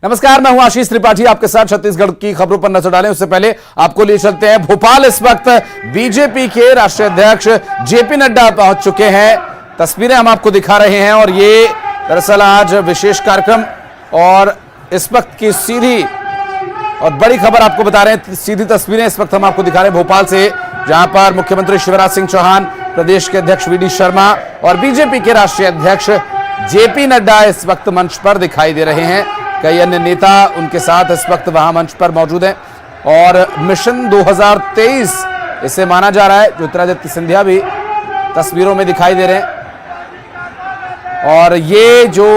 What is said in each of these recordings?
नमस्कार, मैं हूं आशीष त्रिपाठी, आपके साथ छत्तीसगढ़ की खबरों पर नजर डालें उससे पहले आपको लिए चलते हैं भोपाल। इस वक्त बीजेपी के राष्ट्रीय अध्यक्ष जेपी नड्डा पहुंच चुके हैं। तस्वीरें हम आपको दिखा रहे हैं और ये दरअसल आज विशेष कार्यक्रम और इस वक्त की सीधी और बड़ी खबर आपको बता रहे हैं। सीधी तस्वीरें इस वक्त हम आपको दिखा रहे हैं भोपाल से, जहां पर मुख्यमंत्री शिवराज सिंह चौहान, प्रदेश के अध्यक्ष वी डी शर्मा और बीजेपी के राष्ट्रीय अध्यक्ष जेपी नड्डा इस वक्त मंच पर दिखाई दे रहे हैं। कई अन्य नेता उनके साथ इस वक्त वहां मंच पर मौजूद हैं और मिशन 2023 इसे माना जा रहा है। ज्योतिरादित्य सिंधिया भी तस्वीरों में दिखाई दे रहे हैं और ये जो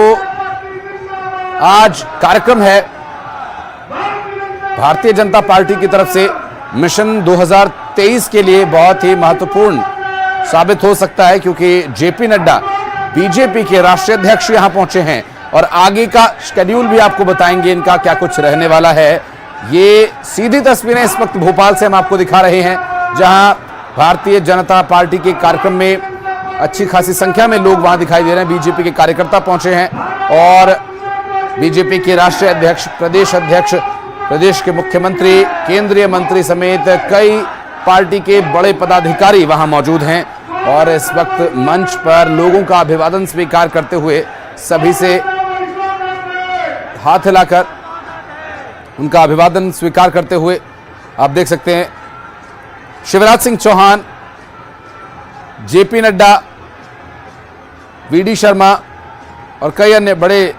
आज कार्यक्रम है भारतीय जनता पार्टी की तरफ से मिशन 2023 के लिए बहुत ही महत्वपूर्ण साबित हो सकता है, क्योंकि जेपी नड्डा बीजेपी के राष्ट्रीय अध्यक्ष यहां पहुंचे हैं और आगे का शेड्यूल भी आपको बताएंगे इनका क्या कुछ रहने वाला है। ये सीधी तस्वीरें इस वक्त भोपाल से हम आपको दिखा रहे हैं, जहां भारतीय जनता पार्टी के कार्यक्रम में अच्छी खासी संख्या में लोग वहां दिखाई दे रहे हैं। बीजेपी के कार्यकर्ता पहुंचे हैं और बीजेपी के राष्ट्रीय अध्यक्ष, प्रदेश अध्यक्ष, प्रदेश के मुख्यमंत्री, केंद्रीय मंत्री समेत कई पार्टी के बड़े पदाधिकारी वहां मौजूद हैं और इस वक्त मंच पर लोगों का अभिवादन स्वीकार करते हुए सभी से हाथ हिलाकर उनका अभिवादन स्वीकार करते हुए आप देख सकते हैं शिवराज सिंह चौहान, जेपी नड्डा, वी डी शर्मा और कई अन्य बड़े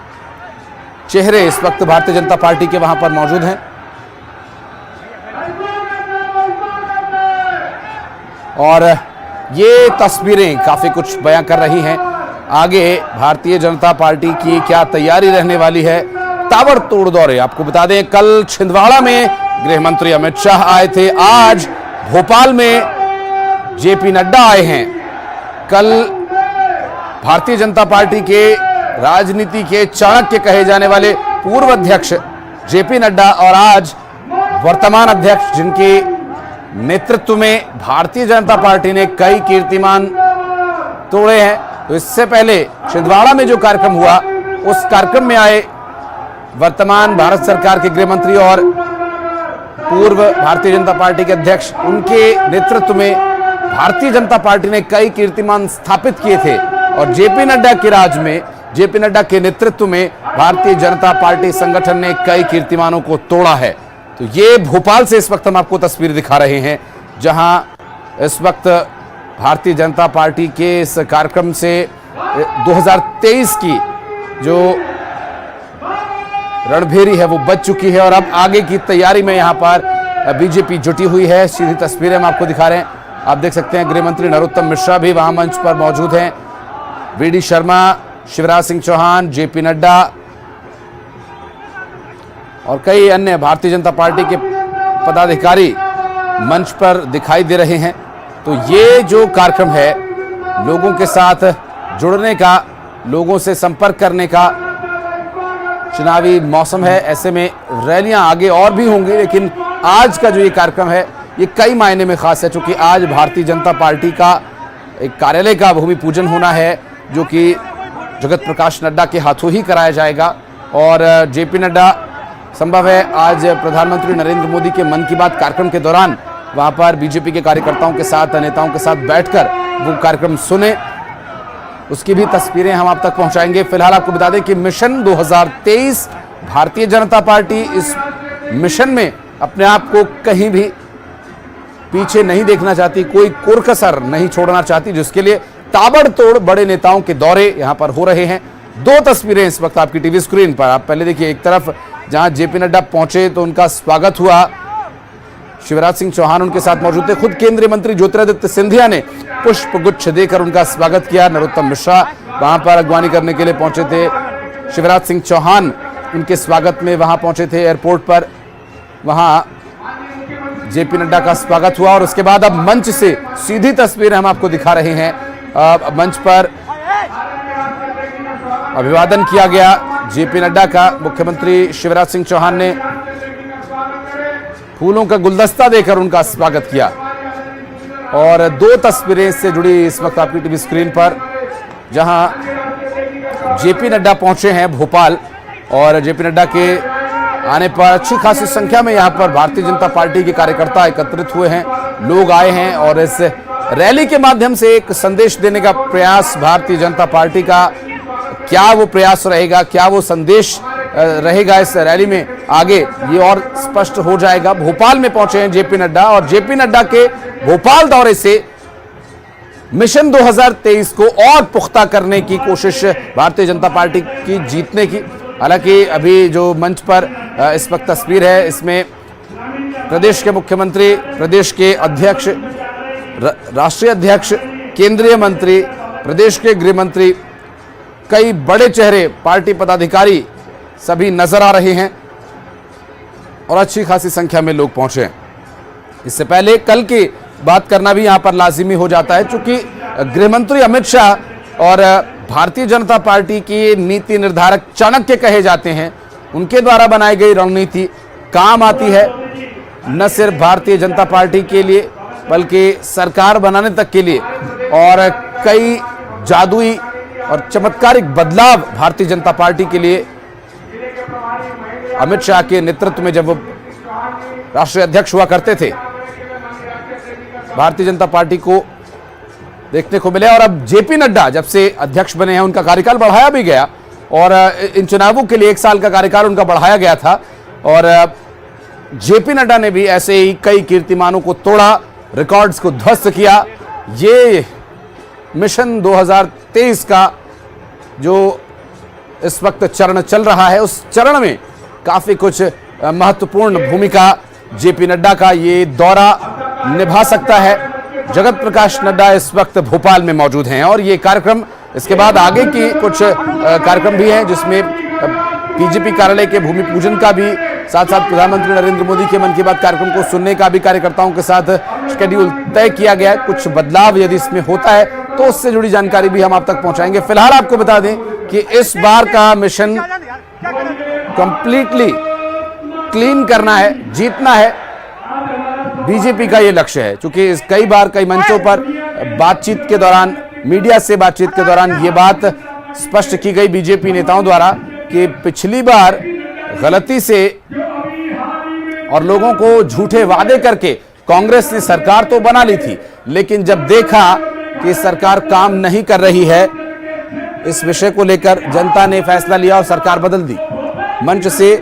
चेहरे इस वक्त भारतीय जनता पार्टी के वहां पर मौजूद हैं। और ये तस्वीरें काफी कुछ बयां कर रही हैं। आगे भारतीय जनता पार्टी की क्या तैयारी रहने वाली है। ताबड़तोड़ दौरे, आपको बता दें कल छिंदवाड़ा में गृह मंत्री अमित शाह आए थे, आज भोपाल में जेपी नड्डा आए हैं। कल भारतीय जनता पार्टी के राजनीति के चाणक्य कहे जाने वाले पूर्व अध्यक्ष जेपी नड्डा और आज वर्तमान अध्यक्ष, जिनके नेतृत्व में भारतीय जनता पार्टी ने कई कीर्तिमान तोड़े हैं। तो इससे पहले छिंदवाड़ा में जो कार्यक्रम हुआ उस कार्यक्रम में आए वर्तमान भारत सरकार के गृह मंत्री और पूर्व भारतीय जनता पार्टी के अध्यक्ष, उनके नेतृत्व में भारतीय जनता पार्टी ने कई कीर्तिमान स्थापित किए थे और जेपी नड्डा के राज में, जेपी नड्डा के नेतृत्व में भारतीय जनता पार्टी संगठन ने कई कीर्तिमानों को तोड़ा है। तो ये भोपाल से इस वक्त हम आपको तस्वीर दिखा रहे हैं, जहां इस वक्त भारतीय जनता पार्टी के इस कार्यक्रम से 2023 की जो रणभेरी है वो बच चुकी है और अब आगे की तैयारी में यहां पर बीजेपी जुटी हुई है। सीधी तस्वीरें हम आपको दिखा रहे हैं। आप देख सकते हैं गृह मंत्री नरोत्तम मिश्रा भी वहां मंच पर मौजूद हैं, वी डी शर्मा, शिवराज सिंह चौहान, जेपी नड्डा और कई अन्य भारतीय जनता पार्टी के पदाधिकारी मंच पर दिखाई दे रहे हैं। तो ये जो कार्यक्रम है लोगों के साथ जुड़ने का, लोगों से संपर्क करने का, चुनावी मौसम है, ऐसे में रैलियां आगे और भी होंगी, लेकिन आज का जो ये कार्यक्रम है ये कई मायने में खास है, क्योंकि आज भारतीय जनता पार्टी का एक कार्यालय का भूमि पूजन होना है, जो कि जगत प्रकाश नड्डा के हाथों ही कराया जाएगा। और जेपी नड्डा संभव है आज प्रधानमंत्री नरेंद्र मोदी के मन की बात कार्यक्रम के दौरान वहां पर बीजेपी के कार्यकर्ताओं के साथ, नेताओं के साथ बैठकर वो कार्यक्रम सुने, उसकी भी तस्वीरें हम आप तक पहुंचाएंगे। फिलहाल आपको बता दें कि मिशन 2023, भारतीय जनता पार्टी इस मिशन में अपने आप को कहीं भी पीछे नहीं देखना चाहती, कोई कोरकसर नहीं छोड़ना चाहती, जिसके लिए ताबड़तोड़ बड़े नेताओं के दौरे यहां पर हो रहे हैं। दो तस्वीरें इस वक्त आपकी टीवी स्क्रीन पर, आप पहले देखिए, एक तरफ जहां जेपी नड्डा पहुंचे तो उनका स्वागत हुआ, शिवराज सिंह चौहान उनके साथ मौजूद थे, खुद केंद्रीय मंत्री ज्योतिरादित्य सिंधिया ने पुष्प गुच्छ देकर उनका स्वागत किया। नरोत्तम मिश्रा वहां पर अगवानी करने के लिए पहुंचे थे, शिवराज सिंह चौहान उनके स्वागत में वहां पहुंचे थे एयरपोर्ट पर, वहां जेपी नड्डा का स्वागत हुआ और उसके बाद अब मंच से सीधी तस्वीरें हम आपको दिखा रहे हैं। मंच पर अभिवादन किया गया जेपी नड्डा का, मुख्यमंत्री शिवराज सिंह चौहान ने फूलों का गुलदस्ता देकर उनका स्वागत किया। और दो तस्वीरें इससे जुड़ी इस वक्त आपकी टीवी स्क्रीन पर, जहां जेपी नड्डा पहुंचे हैं भोपाल और जेपी नड्डा के आने पर अच्छी खासी संख्या में यहाँ पर भारतीय जनता पार्टी के कार्यकर्ता एकत्रित हुए हैं, लोग आए हैं और इस रैली के माध्यम से एक संदेश देने का प्रयास भारतीय जनता पार्टी का, क्या वो प्रयास रहेगा, क्या वो संदेश रहेगा इस रैली में आगे, ये और स्पष्ट हो जाएगा। भोपाल में पहुंचे हैं जेपी नड्डा और जेपी नड्डा के भोपाल दौरे से मिशन 2023 को और पुख्ता करने की कोशिश भारतीय जनता पार्टी की जीतने की। हालांकि अभी जो मंच पर इस वक्त तस्वीर है, इसमें प्रदेश के मुख्यमंत्री, प्रदेश के अध्यक्ष, राष्ट्रीय अध्यक्ष, केंद्रीय मंत्री, प्रदेश के गृह मंत्री, कई बड़े चेहरे, पार्टी पदाधिकारी सभी नजर आ रहे हैं और अच्छी खासी संख्या में लोग पहुंचे हैं। इससे पहले कल की बात करना भी यहां पर लाजिमी हो जाता है, क्योंकि गृह मंत्री अमित शाह और भारतीय जनता पार्टी की नीति निर्धारक चाणक्य कहे जाते हैं, उनके द्वारा बनाई गई रणनीति काम आती है, न सिर्फ भारतीय जनता पार्टी के लिए बल्कि सरकार बनाने तक के लिए। और कई जादुई और चमत्कारिक बदलाव भारतीय जनता पार्टी के लिए अमित शाह के नेतृत्व में जब वो राष्ट्रीय अध्यक्ष हुआ करते थे, भारतीय जनता पार्टी को देखने को मिले। और अब जेपी नड्डा जब से अध्यक्ष बने हैं, उनका कार्यकाल बढ़ाया भी गया और इन चुनावों के लिए 1 साल का कार्यकाल उनका बढ़ाया गया था। और जेपी नड्डा ने भी ऐसे ही कई कीर्तिमानों को तोड़ा, रिकॉर्ड्स को ध्वस्त किया। ये मिशन 2023 का जो इस वक्त चरण चल रहा है, उस चरण में काफी कुछ महत्वपूर्ण भूमिका जेपी नड्डा का ये दौरा निभा सकता है। जगत प्रकाश नड्डा इस वक्त भोपाल में मौजूद हैं और ये कार्यक्रम, इसके बाद आगे की कुछ कार्यक्रम भी हैं, जिसमें बीजेपी कार्यालय के भूमि पूजन का भी, साथ साथ प्रधानमंत्री नरेंद्र मोदी के मन की बात कार्यक्रम को सुनने का भी कार्यकर्ताओं के साथ शेड्यूल तय किया गया है। कुछ बदलाव यदि इसमें होता है तो उससे जुड़ी जानकारी भी हम आप तक पहुंचाएंगे। फिलहाल आपको बता दें कि इस बार का मिशन कंप्लीटली क्लीन करना है, जीतना है, बीजेपी का ये लक्ष्य है। क्योंकि कई बार कई मंचों पर बातचीत के दौरान, मीडिया से बातचीत के दौरान ये बात स्पष्ट की गई बीजेपी नेताओं द्वारा कि पिछली बार गलती से और लोगों को झूठे वादे करके कांग्रेस ने सरकार तो बना ली थी, लेकिन जब देखा कि सरकार काम नहीं कर रही है, इस विषय को लेकर जनता ने फैसला लिया और सरकार बदल दी। मंच से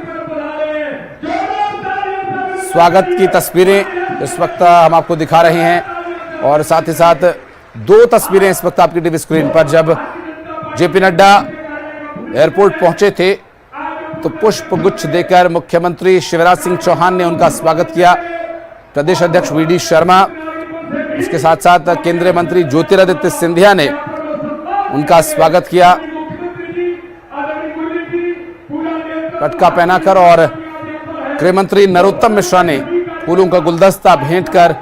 स्वागत की तस्वीरें इस वक्त हम आपको दिखा रहे हैं और साथ ही साथ 2 तस्वीरें इस वक्त आपकी टीवी स्क्रीन पर। जब जेपी नड्डा एयरपोर्ट पहुंचे थे तो पुष्प गुच्छ देकर मुख्यमंत्री शिवराज सिंह चौहान ने उनका स्वागत किया। प्रदेश अध्यक्ष वी डी शर्मा, उसके साथ साथ केंद्रीय मंत्री ज्योतिरादित्य सिंधिया ने उनका स्वागत किया पटका पहनाकर, और गृह मंत्री नरोत्तम मिश्रा ने फूलों का गुलदस्ता भेंट कर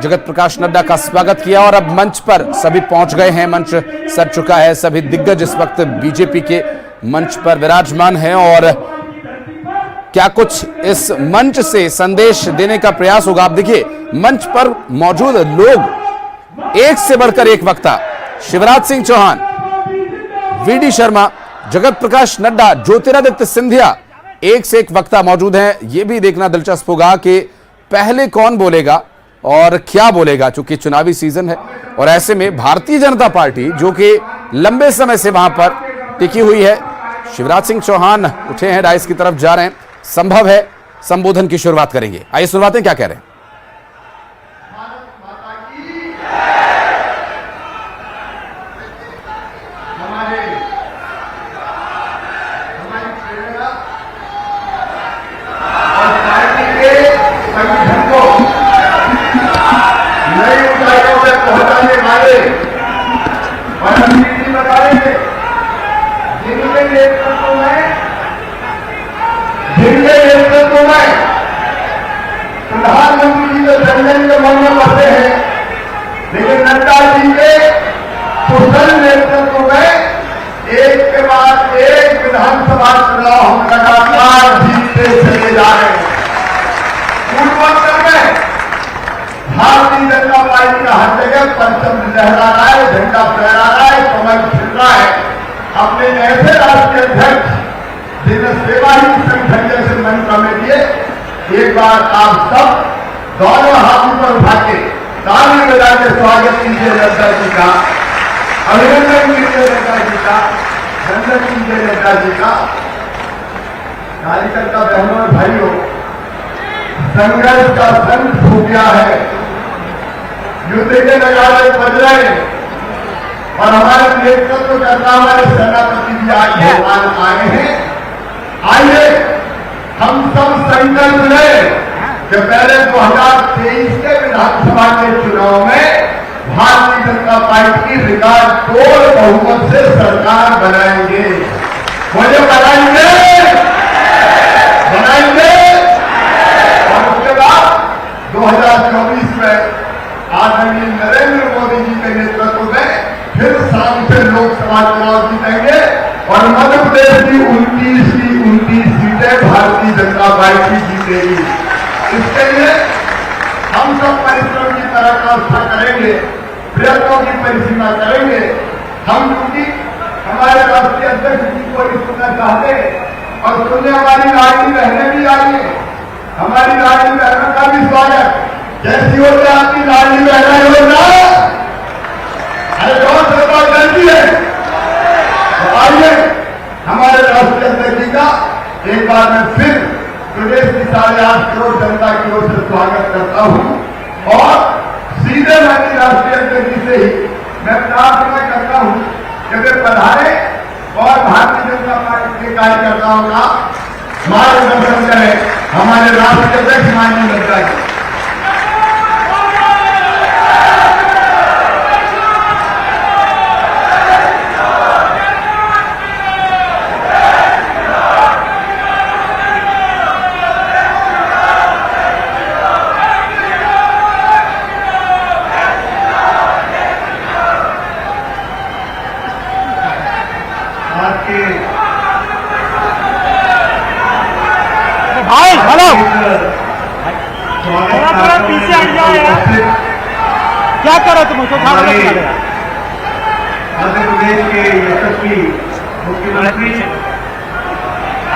जगत प्रकाश नड्डा का स्वागत किया। और अब मंच पर सभी पहुंच गए हैं, मंच सज चुका है, सभी दिग्गज इस वक्त बीजेपी के मंच पर विराजमान हैं और क्या कुछ इस मंच से संदेश देने का प्रयास होगा। आप देखिए मंच पर मौजूद लोग, एक से बढ़कर एक वक्ता, शिवराज सिंह चौहान, वी.डी. शर्मा, जगत प्रकाश नड्डा, ज्योतिरादित्य सिंधिया, एक से एक वक्ता मौजूद हैं। यह भी देखना दिलचस्प होगा कि पहले कौन बोलेगा और क्या बोलेगा, चूंकि चुनावी सीजन है और ऐसे में भारतीय जनता पार्टी जो कि लंबे समय से वहां पर टिकी हुई है, शिवराज सिंह चौहान उठे हैं, डाइस की तरफ जा रहे हैं, संभव है संबोधन की शुरुआत करेंगे। आइए शुरुआतें क्या कह रहे हैं। प्रधानमंत्री जी तो जनजन के मन में बसे हैं, लेकिन नड्डा जी के कुशल नेतृत्व में एक के बाद एक विधानसभा चुनाव हम लगातार जीतते चले जा रहे हैं। पूर्वोत्तर में भारतीय जनता पार्टी का हर जगह परचम लहरा रहा है, झंडा फहरा रहा है, कमल खिल रहा है। अपने ऐसे राष्ट्रीय अध्यक्ष दिन सेवा ही संगठन जैसे मंत्र में दिए। एक बार आप सब दोनों हाथों पर उठा के ताली बजा के स्वागत कीजिए नड्डा जी का, अभिनंदन कीजिए नड्डा जी का, वंदन कीजिए नड्डा जी का। कार्यकर्ता बहनों और भाइयों, संघर्ष का संघ हो गया है, युद्ध के नगाड़े बज रहे हैं और हमारे नेतृत्व करता हमारे सेनापति भी आज भगवान आए हैं। आइए हम सब संकल्प लें कि पहले 2023 के विधानसभा के चुनाव में भारतीय जनता पार्टी की रिकॉर्ड तोड़ बहुमत से सरकार बनाएंगे। मुझे बनाएंगे और उसके बाद 2024 में आदरणीय नरेंद्र मोदी जी के नेतृत्व में फिर शाम से लोकसभा चुनाव जीतेंगे और मध्य प्रदेश की 29 सीटें भारतीय जनता पार्टी जीतेगी। इसके लिए हम सब परिश्रम की पराकाष्ठा करेंगे, प्रयत्नों की परिसीमा करेंगे। हम क्योंकि हमारे राष्ट्रीय अध्यक्ष जी को सुनना चाहते और सुनने हमारी लाडली बहनें भी आई है। हमारी लाडली बहनों का भी स्वागत। कैसी होता है आपकी लाडली बहनें योजना? अरे बहुत सरकार करती है। तो आइए हमारे राष्ट्रीय अध्यक्ष जी का एक बार मैं फिर प्रदेश की 8.5 करोड़ जनता की ओर से स्वागत करता हूं और सीधे मैं राष्ट्रीय अध्यक्ष जी से ही मैं प्रार्थना करता हूं कि वे पधारे और भारतीय जनता पार्टी के कार्यकर्ताओं का मार्गदर्शन करें। हमारे राष्ट्रीय अध्यक्ष माननीय नड्डा जी। भाई हेलो थोड़ा पीछे हट जाओ यार, क्या करो तुम उसको खा रहे हो? मध्य प्रदेश के यशस्वी मुख्यमंत्री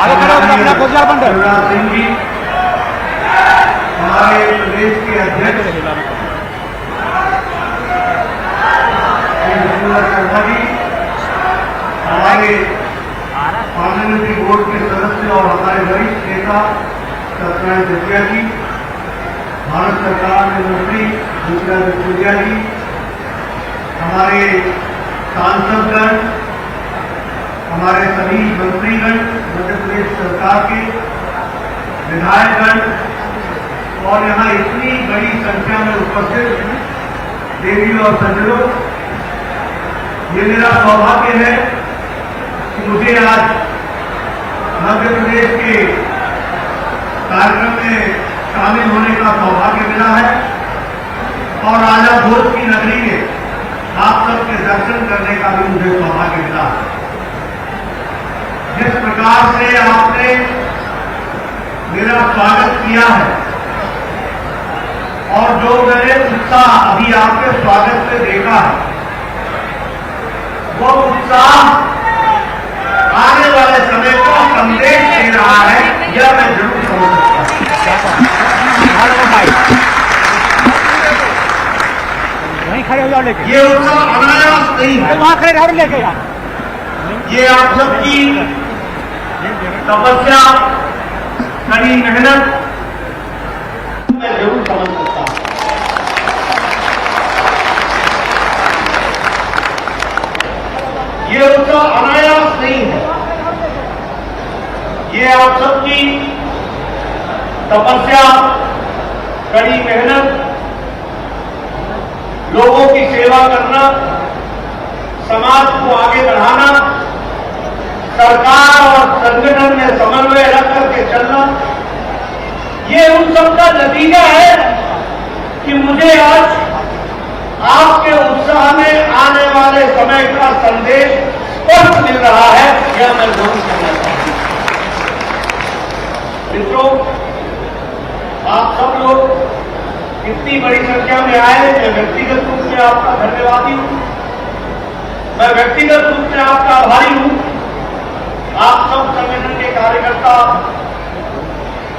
शिवराज सिंह जी, हमारे प्रदेश के अध्यक्ष शर्मा जी, हमारे पार्लियामेंट्री बोर्ड के सदस्य और हमारे वरिष्ठ नेता सत्यनारायण जटिया जी, भारत सरकार में मंत्री ज्योतिरादित्य सिंधिया जी, हमारे सांसदगण, हमारे सभी मंत्रीगण, मध्य प्रदेश सरकार के विधायकगण और यहाँ इतनी बड़ी संख्या में उपस्थित देवी और सज्जनों, ये मेरा सौभाग्य है कि मुझे आज मध्य प्रदेश के कार्यक्रम में शामिल होने का सौभाग्य मिला है और राजा भोज की नगरी में आप सबके दर्शन करने का भी मुझे सौभाग्य मिला है। जिस प्रकार से आपने मेरा स्वागत किया है और जो मैंने उत्साह अभी आपके स्वागत में देखा है, वो उत्साह आने वाले समय को संदेश दे रहा है, यह मैं जरूर समझ सकता हूं। वहीं खड़े हो जाओ लेके, ये उत्साह अनायास नहीं है, वहां खड़े रहो लेके यार। ये आप सबकी तपस्या, कड़ी मेहनत मैं जरूर समझ सकता हूं। ये उत्साह अनायास नहीं है, ये आप सबकी तपस्या, कड़ी मेहनत, लोगों की सेवा करना, समाज को आगे बढ़ाना, सरकार और संगठन में समन्वय रख करके चलना, ये उन सब का नतीजा है कि मुझे आज आपके उत्साह में आने वाले समय का संदेश स्पष्ट मिल रहा है, यह मैं जरूर कहना चाहता हूं। मित्रों, आप सब लोग इतनी बड़ी संख्या में आए, मैं व्यक्तिगत रूप से आपका धन्यवादी हूं, मैं व्यक्तिगत रूप से आपका आभारी हूं आप सब संगठन के कार्यकर्ता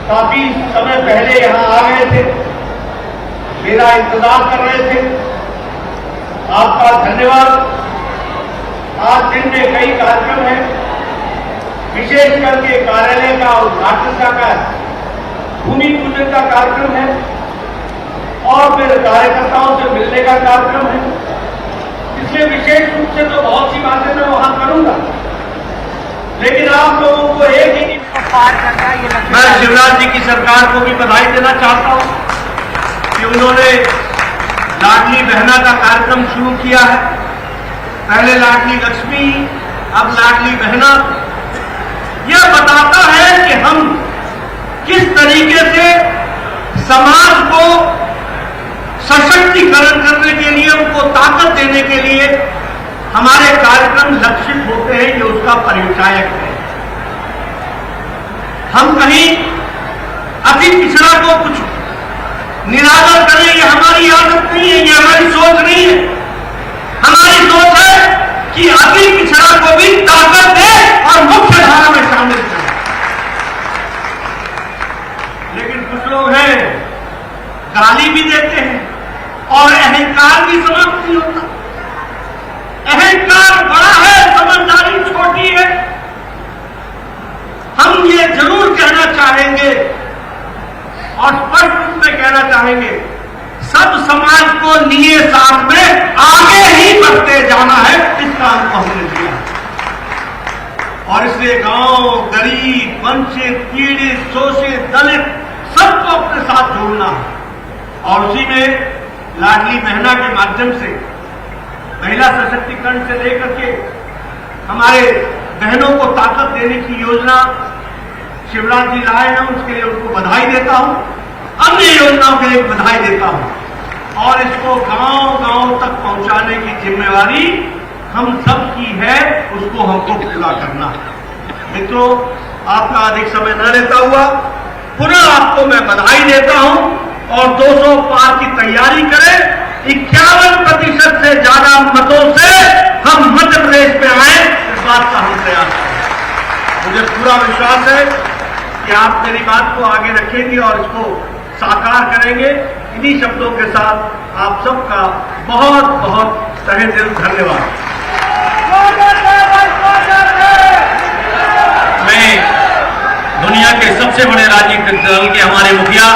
काफी समय पहले यहां आ गए थे, मेरा इंतजार कर रहे थे। आपका धन्यवाद। आज दिन में कई कार्यक्रम हैं, विशेष करके कार्यालय का उद्घाटन का भूमि पूजन का कार्यक्रम है और फिर कार्यकर्ताओं से मिलने का कार्यक्रम है। इसलिए विशेष रूप से तो बहुत सी बातें मैं वहां करूंगा, लेकिन आप लोगों को एक ही मैं शिवराज जी की सरकार को भी बधाई देना चाहता हूं कि उन्होंने लाडली बहना का कार्यक्रम शुरू किया है। पहले लाडली लक्ष्मी, अब लाडली बहना। यह बताता है कि हम किस तरीके से समाज को सशक्तिकरण करने के लिए, उनको ताकत देने के लिए हमारे कार्यक्रम लक्षित होते हैं, ये उसका परिचायक है। हम कहीं अति पिछड़ा को कुछ निरादर करें, ये हमारी आदत नहीं है, ये हमारी सोच नहीं है। हमारी सोच है कि अति पिछड़ा को भी ताकत दे और मुख्य धारा में शामिल करें। लेकिन कुछ लोग हैं गाली भी देते हैं और अहंकार भी समाप्त नहीं होता। अहंकार बड़ा है, समझदारी छोटी है। हम ये जरूर कहना चाहेंगे और स्पष्ट रूप में कहना चाहेंगे, सब समाज को लिए साथ में आगे ही बढ़ते जाना है। इस काम को हमने किया और इसलिए गांव, गरीब, वंचित, पीड़ित, शोषित, दलित सबको अपने साथ जोड़ना है। और उसी में लाडली बहना के माध्यम से महिला सशक्तिकरण से लेकर के हमारे बहनों को ताकत देने की योजना शिवराज जी लाए हैं, उसके लिए उनको बधाई देता हूं। अन्य योजनाओं के लिए बधाई देता हूं और इसको गांव-गांव तक पहुंचाने की जिम्मेवारी हम सब की है, उसको हमको पूरा करना है। मित्रों, आपका अधिक समय न लेता हुआ पुनः आपको मैं बधाई देता हूं और 200 पार की तैयारी करें। 51% से ज्यादा मतों से हम मध्य प्रदेश में आए, इस बात का हम प्रयास करें। मुझे पूरा विश्वास है कि आप मेरी बात को आगे रखेंगे और इसको साकार करेंगे। इन्हीं शब्दों के साथ आप सबका बहुत बहुत तहे दिल धन्यवाद। मैं दुनिया के सबसे बड़े राजनीतिक दल के हमारे मुखिया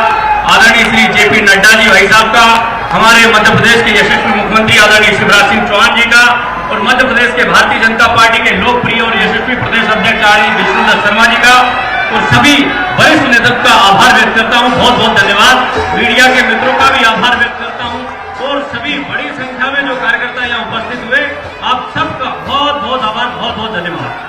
आदरणीय श्री जेपी नड्डा जी भाई साहब का, हमारे मध्य प्रदेश के यशस्वी मुख्यमंत्री आदरणीय शिवराज सिंह चौहान जी का और मध्य प्रदेश के भारतीय जनता पार्टी के लोकप्रिय और यशस्वी प्रदेश अध्यक्ष आदरणीय विष्णुदत्त शर्मा जी का और सभी वरिष्ठ नेतृत्व का आभार व्यक्त करता हूं। बहुत बहुत धन्यवाद। मीडिया के मित्रों का भी आभार व्यक्त करता हूं और सभी बड़ी संख्या में जो कार्यकर्ता यहां उपस्थित हुए, आप सबका बहुत बहुत आभार, बहुत बहुत धन्यवाद।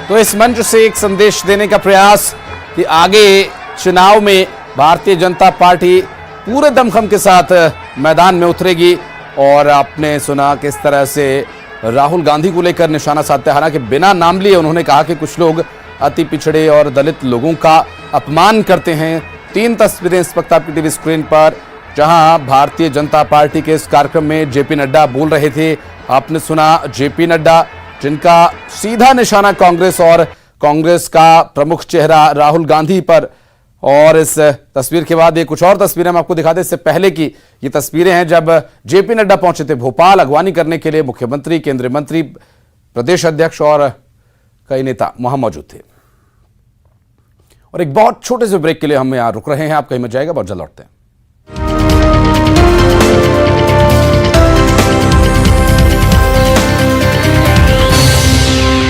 तो इस मंच से एक संदेश देने का प्रयास कि आगे चुनाव में भारतीय जनता पार्टी पूरे दमखम के साथ मैदान में उतरेगी। और आपने सुना किस तरह से राहुल गांधी को लेकर निशाना साधते, हालांकि बिना नाम लिए उन्होंने कहा कि कुछ लोग अति पिछड़े और दलित लोगों का अपमान करते हैं। 3 तस्वीरें इस वक्त आपकी टीवी स्क्रीन पर, जहां भारतीय जनता पार्टी के इस कार्यक्रम में जेपी नड्डा बोल रहे थे। आपने सुना जेपी नड्डा, जिनका सीधा निशाना कांग्रेस और कांग्रेस का प्रमुख चेहरा राहुल गांधी पर। और इस तस्वीर के बाद ये कुछ और तस्वीरें हम आपको दिखा दें। इससे पहले की ये तस्वीरें हैं जब जेपी नड्डा पहुंचे थे भोपाल अगवानी करने के लिए। मुख्यमंत्री, केंद्रीय मंत्री, प्रदेश अध्यक्ष और कई नेता वहां मौजूद थे। और एक बहुत छोटे से ब्रेक के लिए हम यहां रुक रहे हैं। आप कहीं मत जाएगा, बहुत जल्द लौटते हैं।